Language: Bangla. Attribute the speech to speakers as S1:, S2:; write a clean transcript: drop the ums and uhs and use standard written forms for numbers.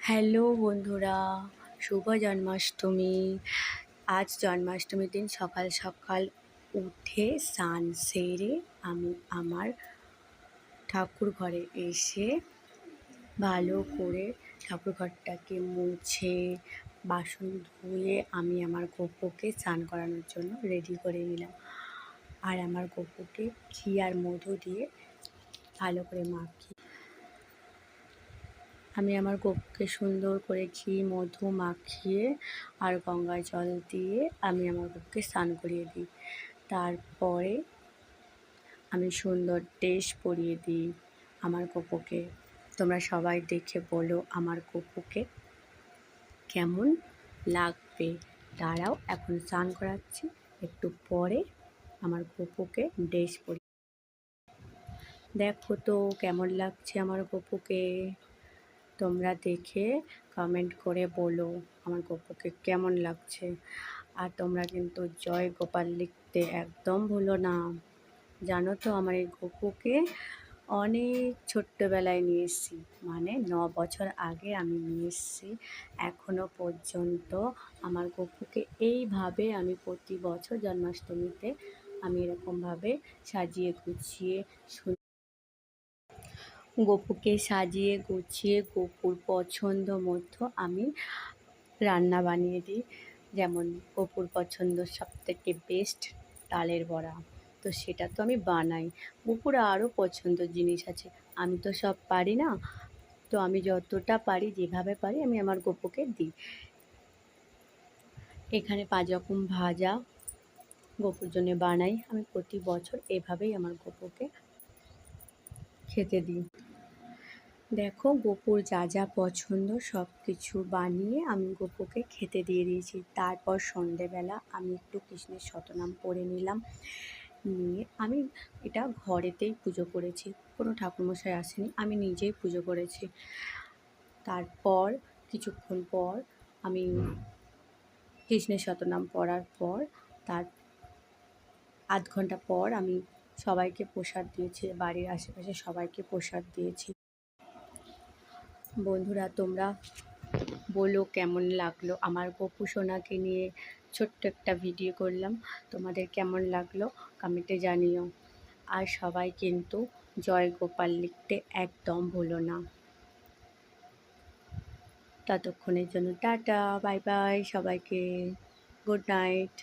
S1: হ্যালো বন্ধুরা, শুভ জন্মাষ্টমী। আজ জন্মাষ্টমীর দিন সকাল সকাল উঠে স্নান সেরে আমি আমার ঠাকুর ঘরে এসে ভালো করে ঠাকুর ঘরটাকে মুছে বাসন ধুয়ে আমি আমার গপুকে স্নান করানোর জন্য রেডি করে নিলাম। আর আমার গপুকে ঘি আর মধু দিয়ে ভালো করে মাখিয়ে আমি আমার গপুকে সুন্দর করে ঘি মধু মাখিয়ে আর গঙ্গা জল দিয়ে আমি আমার গপুকে স্নান করিয়ে দিই। তারপরে আমি সুন্দর ড্রেস পরিয়ে দিই আমার গপুকে। তোমরা সবাই দেখে বলো আমার গপুকে কেমন লাগবে। তারাও এখন স্নান করাচ্ছি, একটু পরে আমার গপুকে ড্রেস পরিয়ে দেখো তো কেমন লাগছে আমার গপুকে। তোমরা দেখে কমেন্ট করে বলো আমার গপুকে কেমন লাগছে। আর তোমরা কিন্তু জয় গোপাল লিখতে একদম ভুলো না। জানো তো আমার এই গপুকে অনেক ছোট্টবেলায় নিয়ে এসেছি, মানে 9 বছর আগে আমি নিয়ে এসেছি। এখনও পর্যন্ত আমার গপুকে এইভাবে আমি প্রতি বছর জন্মাষ্টমীতে আমি এরকমভাবে সাজিয়ে গুছিয়ে গপুকে সাজিয়ে গুছিয়ে গপুর পছন্দ মতো আমি রান্না বানিয়ে দিই। যেমন গপুর পছন্দ সবথেকে বেস্ট তালের বড়া, তো সেটা তো আমি বানাই। গপুর আরও পছন্দের জিনিস আছে, আমি তো সব পারি না, তো আমি যতটা পারি যেভাবে পারি আমি আমার গপুকে দিই। এখানে 5 রকম ভাজা গপুর জন্য বানাই আমি প্রতি বছর, এভাবেই আমার গপুকে খেতে দিই। দেখো গপুর যা যা পছন্দ সব কিছু বানিয়ে আমি গপুকে খেতে দিয়ে দিয়েছি। তারপর সন্ধেবেলা আমি একটু কৃষ্ণের শতনাম পড়ে নিলাম, নিয়ে আমি এটা ঘরেতেই পুজো করেছি, কোনো ঠাকুরমশাই আসেনি, আমি নিজেই পুজো করেছি। তারপর কিছুক্ষণ পর আমি কৃষ্ণের শতনাম পড়ার পর তার আধ ঘন্টা পর আমি সবাইকে প্রসাদ দিয়েছি, বাড়ির আশেপাশে সবাইকে প্রসাদ দিয়েছি। বন্ধুরা তোমরা বলো কেমন লাগলো আমার গপু সোনাকে নিয়ে ছোট্ট একটা ভিডিও করলাম, তোমাদের কেমন লাগলো কমেন্টে জানিও। আর সবাই কিন্তু জয় গোপাল লিখতে একদম ভুলো না। ততক্ষণের জন্য টাটা, বাই বাই সবাইকে, গুড নাইট।